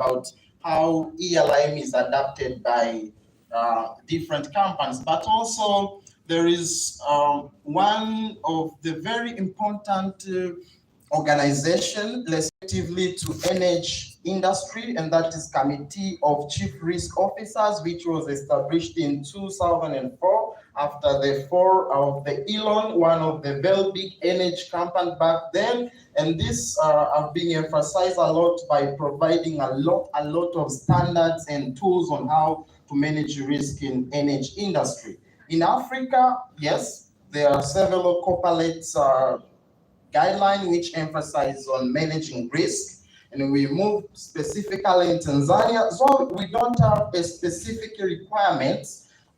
about how ELIM is adapted by different companies, but also there is one of the very important organization respectively to energy industry, and that is Committee of Chief Risk Officers, which was established in 2004 after the fall of the Elon, one of the very big energy companies back then. And this have been emphasized a lot by providing a lot of standards and tools on how to manage risk in energy industry. In Africa, yes, there are several corporate guidelines which emphasize on managing risk, and we move specifically in Tanzania. So we don't have a specific requirement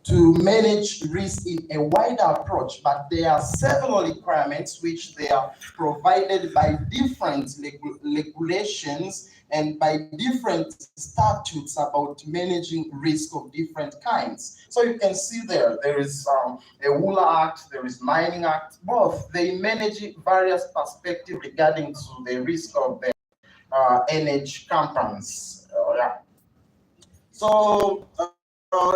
to manage risk in a wider approach, but there are several requirements which they are provided by different regulations and by different statutes about managing risk of different kinds. So you can see there is a ULA Act, there is Mining Act, both they manage various perspectives regarding to the risk of the energy companies. Yeah. So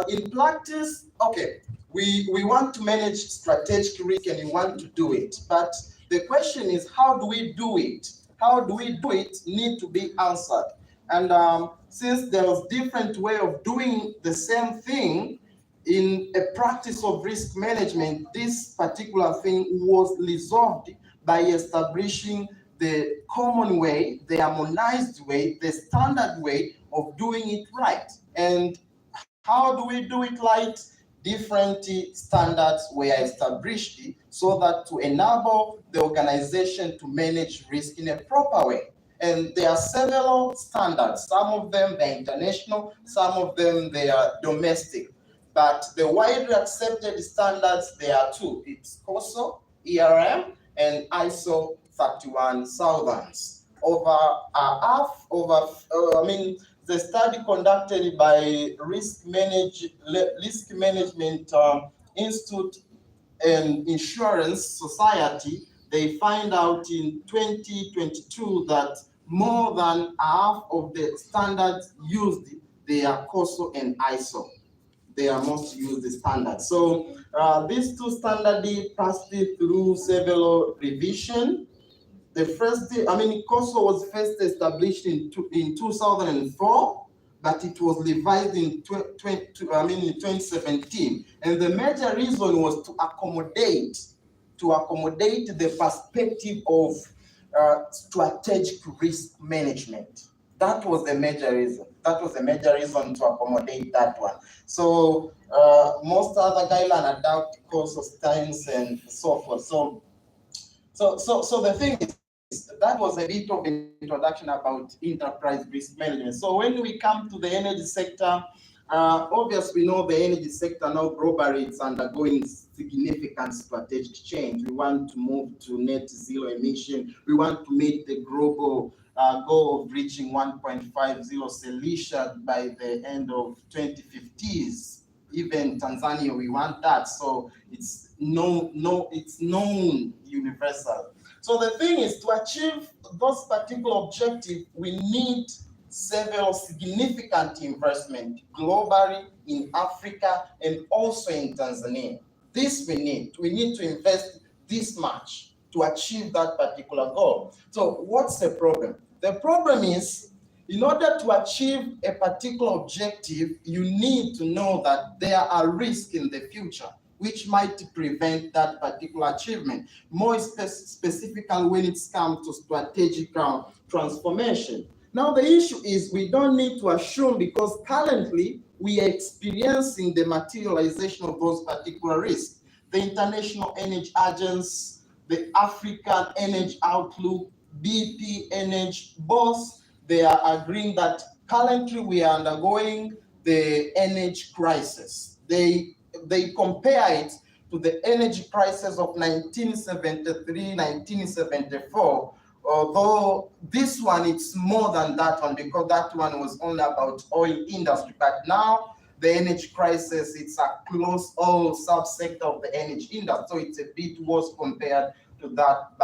in practice, okay, we want to manage strategic risk and we want to do it, but the question is, how do we do it? How do we do it need to be answered. And since there was different way of doing the same thing in a practice of risk management, this particular thing was resolved by establishing the common way, the harmonized way, the standard way of doing it right. And how do we do it right? Different standards were established so that to enable the organization to manage risk in a proper way. And there are several standards. Some of them they're international, some of them they are domestic. But the widely accepted standards, there are two. It's COSO, ERM, and ISO 31000. The study conducted by Risk Management Institute and Insurance Society, they find out in 2022 that more than half of the standards used, they are COSO and ISO. They are most used standards. So these two standards passed through several revisions. The first, COSO was first established in 2004, but it was revised in 2017. And the major reason was to accommodate the perspective of strategic risk management. That was the major reason. That was the major reason to accommodate that one. So most other guidelines adapt COSO styles and so forth. So the thing is, that was a bit of an introduction about enterprise risk management. So when we come to the energy sector, obviously we know the energy sector now globally is undergoing significant strategic change. We want to move to net zero emission. We want to meet the global goal of reaching 1.50 Celsius by the end of 2050s. Even Tanzania, we want that. So it's it's known universal. So the thing is, to achieve those particular objectives, we need several significant investment globally in Africa and also in Tanzania. This we need to invest this much to achieve that particular goal. So what's the problem? The problem is, in order to achieve a particular objective, you need to know that there are risks in the future which might prevent that particular achievement. More specifically when it comes to strategic transformation. Now the issue is we don't need to assume, because currently we are experiencing the materialization of those particular risks. The International Energy Agency, the African Energy Outlook, BP Energy, both, they are agreeing that currently we are undergoing the energy crisis. They compare it to the energy crisis of 1973, 1974, although this one, it's more than that one, because that one was only about oil industry. But now the energy crisis, it's across all subsector of the energy industry. So it's a bit worse compared to that.